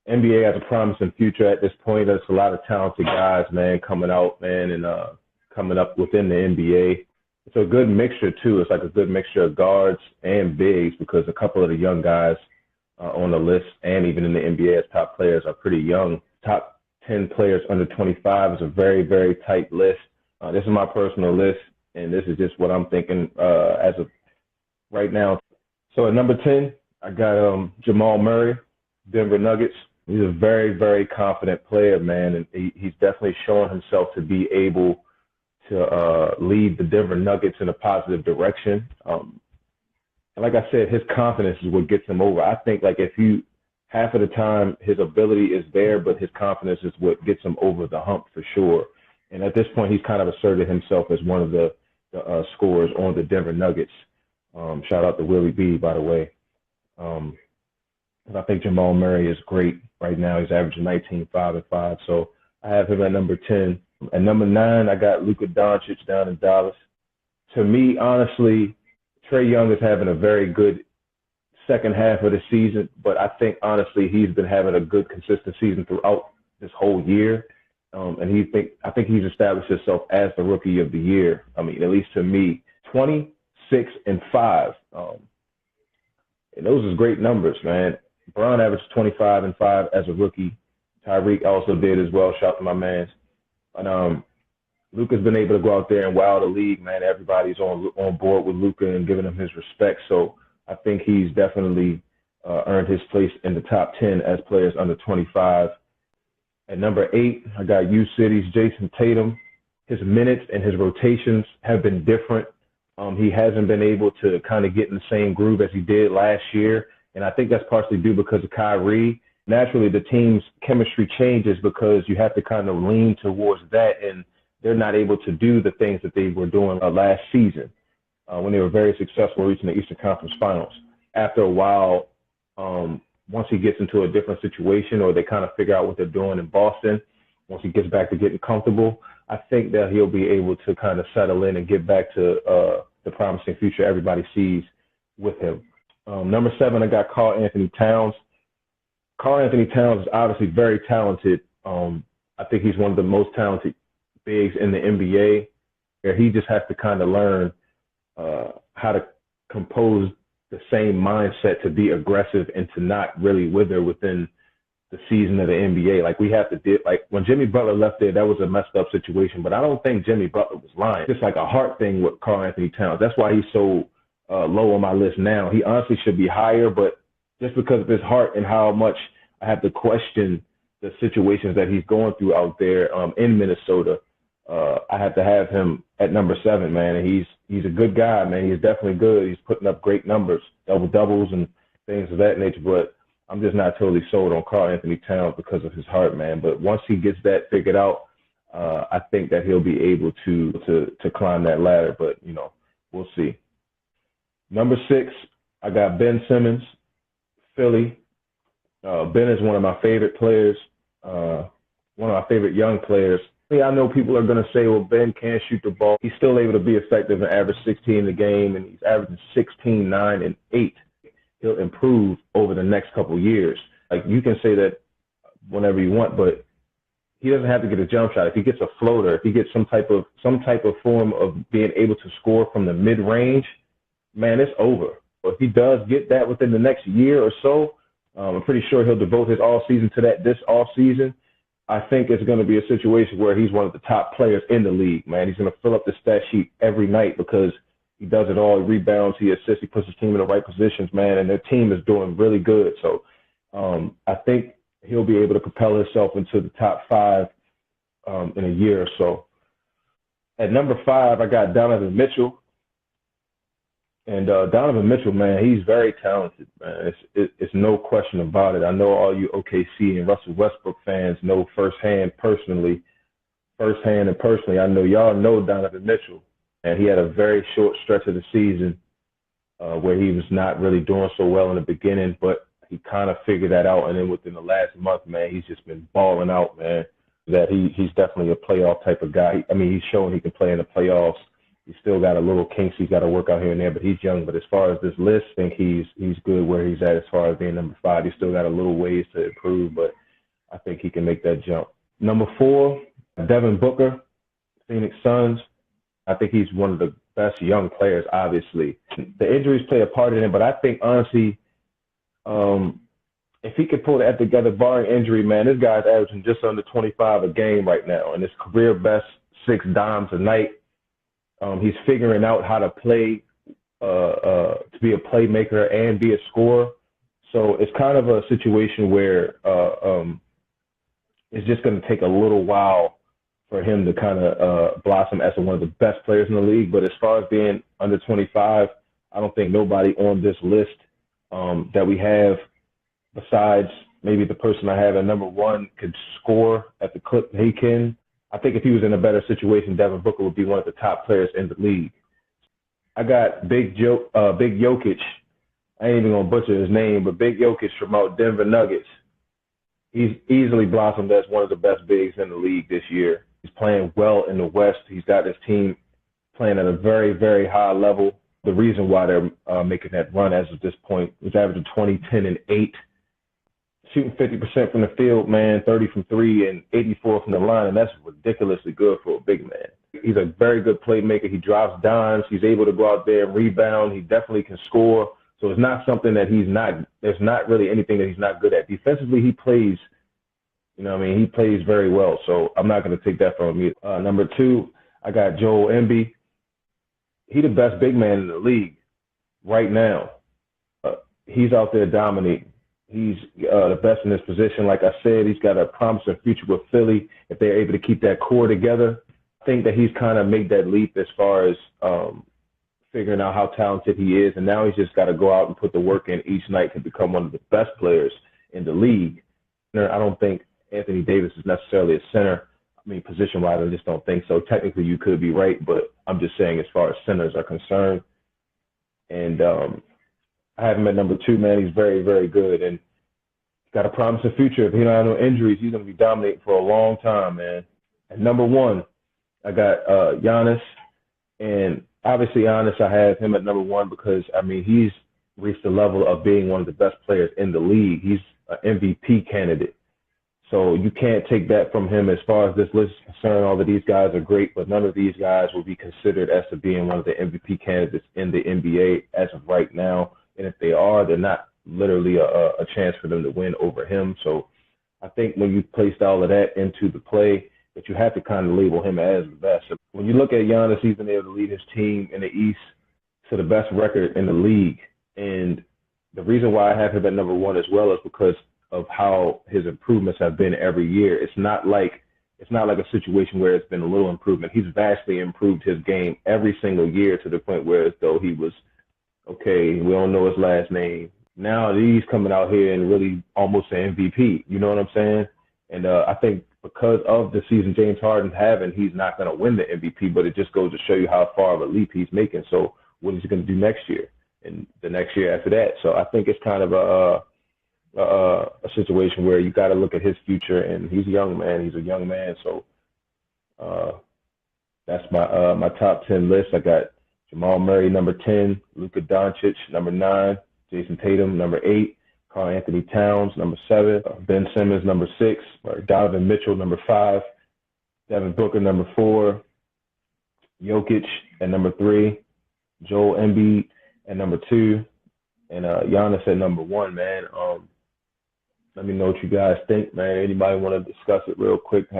NBA has a promising future at this point. There's a lot of talented guys, man, coming out, man, and coming up within the NBA. It's a good mixture, too. It's like a good mixture of guards and bigs because a couple of the young guys on the list and even in the NBA as top players are pretty young. Top 10 players under 25 is a very, very tight list. This is my personal list, and this is just what I'm thinking as of right now. So at number 10, I got Jamal Murray, Denver Nuggets. He's a very, very confident player, man, and he's definitely shown himself to be able to lead the Denver Nuggets in a positive direction. And like I said, his confidence is what gets him over. I think like half of the time his ability is there, but his confidence is what gets him over the hump for sure. And at this point, he's kind of asserted himself as one of the scorers on the Denver Nuggets. Shout out to Willie B, by the way. And I think Jamal Murray is great right now. He's averaging 19, 5, and 5. So I have him at number 10. At number 9, I got Luka Doncic down in Dallas. To me, honestly, Trey Young is having a very good second half of the season, but I think, honestly, he's been having a good, consistent season throughout this whole year. And I think he's established himself as the rookie of the year. I mean, at least to me, 26 and 5. And those are great numbers, man. Brown averaged 25 and 5 as a rookie. Tyreek also did as well. Shout out to my man. And Luka's been able to go out there and wow the league, man. Everybody's on board with Luka and giving him his respect. So I think he's definitely earned his place in the top 10 as players under 25. At number 8, I got U-City's Jayson Tatum. His minutes and his rotations have been different. He hasn't been able to kind of get in the same groove as he did last year. And I think that's partially due because of Kyrie. Naturally, the team's chemistry changes because you have to kind of lean towards that, and they're not able to do the things that they were doing last season when they were very successful reaching the Eastern Conference Finals. After a while, once he gets into a different situation or they kind of figure out what they're doing in Boston, once he gets back to getting comfortable, I think that he'll be able to kind of settle in and get back to the promising future everybody sees with him. Number 7, I got KarlAnthony Towns. KarlAnthony Towns is obviously very talented. I think he's one of the most talented bigs in the NBA. He just has to kind of learn how to compose the same mindset to be aggressive and to not really wither within the season of the NBA. Like we have to do, like when Jimmy Butler left there, that was a messed up situation, but I don't think Jimmy Butler was lying. It's like a heart thing with KarlAnthony Towns. That's why he's so low on my list now. He honestly should be higher, but just because of his heart and how much I have to question the situations that he's going through out there in Minnesota, I have to have him at number 7, man. And he's a good guy, man. He's definitely good. He's putting up great numbers, double-doubles and things of that nature. But I'm just not totally sold on KarlAnthony Towns because of his heart, man. But once he gets that figured out, I think that he'll be able to climb that ladder. But, you know, we'll see. Number 6, I got Ben Simmons, Philly. Ben is one of my favorite players, one of my favorite young players. I know people are going to say, well, Ben can't shoot the ball. He's still able to be effective and average 16 a game, and he's averaging 16, 9, and 8. He'll improve over the next couple of years. Like, you can say that whenever you want, but he doesn't have to get a jump shot. If he gets a floater, if he gets some type of form of being able to score from the mid-range, man, it's over. But if he does get that within the next year or so, I'm pretty sure he'll devote his all-season to that this off-season. I think it's going to be a situation where he's one of the top players in the league, man. He's going to fill up the stat sheet every night because he does it all. He rebounds, he assists, he puts his team in the right positions, man, and their team is doing really good. So I think he'll be able to propel himself into the top 5 in a year or so. At number 5, I got Donovan Mitchell. And Donovan Mitchell, man, he's very talented, man. It's no question about it. I know all you OKC and Russell Westbrook fans know firsthand and personally, I know y'all know Donovan Mitchell. And he had a very short stretch of the season where he was not really doing so well in the beginning, but he kind of figured that out. And then within the last month, man, he's just been balling out, man, that he's definitely a playoff type of guy. I mean, he's showing he can play in the playoffs. He's still got a little kinks he's got to work out here and there, but he's young. But as far as this list, I think he's good where he's at as far as being number 5. He's still got a little ways to improve, but I think he can make that jump. Number 4, Devin Booker, Phoenix Suns. I think he's one of the best young players, obviously. The injuries play a part in it, but I think, honestly, if he could pull that together, barring injury, man, this guy's averaging just under 25 a game right now, and his career best 6 dimes a night. He's figuring out how to play, to be a playmaker and be a scorer. So it's kind of a situation where it's just going to take a little while for him to kind of blossom as one of the best players in the league. But as far as being under 25, I don't think nobody on this list that we have, besides maybe the person I have at number 1, could score at the clip he can. I think if he was in a better situation, Devin Booker would be one of the top players in the league. I got Big Jokic. I ain't even going to butcher his name, but Big Jokic from out Denver Nuggets. He's easily blossomed as one of the best bigs in the league this year. He's playing well in the West. He's got his team playing at a very, very high level. The reason why they're making that run as of this point is averaging 20, 10, and 8. Shooting 50% from the field, man, 30 from 3 and 84 from the line, and that's ridiculously good for a big man. He's a very good playmaker. He drops dimes. He's able to go out there and rebound. He definitely can score. So it's not something that there's not really anything that he's not good at. Defensively, he plays, he plays very well. So I'm not going to take that from him either. Number 2, I got Joel Embiid. He's the best big man in the league right now. He's out there dominating. He's the best in his position. Like I said, he's got a promising future with Philly if they're able to keep that core together. I think that he's kind of made that leap as far as figuring out how talented he is, and now he's just got to go out and put the work in each night to become one of the best players in the league. I don't think Anthony Davis is necessarily a center. I mean, position-wise, I just don't think so. Technically, you could be right, but I'm just saying as far as centers are concerned. And I have him at number 2, man. He's very, very good, and he's got a promising future. If he don't have no injuries, he's going to be dominating for a long time, man. At number 1, I got Giannis, and obviously Giannis, I have him at number 1 because, he's reached the level of being one of the best players in the league. He's an MVP candidate. So you can't take that from him as far as this list is concerned. All of these guys are great, but none of these guys will be considered as to being one of the MVP candidates in the NBA as of right now. And if they are, they're not literally a chance for them to win over him. So I think when you placed all of that into the play, that you have to kind of label him as the best. So when you look at Giannis, he's been able to lead his team in the East to the best record in the league. And the reason why I have him at number 1 as well is because of how his improvements have been every year. It's not like a situation where it's been a little improvement. He's vastly improved his game every single year to the point where as though he was, okay, we don't know his last name. Now he's coming out here and really almost an MVP. You know what I'm saying? And I think because of the season James Harden's having, he's not going to win the MVP, but it just goes to show you how far of a leap he's making. So what is he going to do next year and the next year after that? So I think it's kind of a situation where you got to look at his future, and he's a young man. He's a young man. So that's my top 10 list. I got Jamal Murray, number 10, Luka Doncic, number 9, Jayson Tatum, number 8, KarlAnthony Towns, number 7, Ben Simmons, number 6, Donovan Mitchell, number 5, Devin Booker, number 4, Jokic at number 3, Joel Embiid at number 2, and Giannis at number 1, man. Let me know what you guys think, man. Anybody want to discuss it real quick?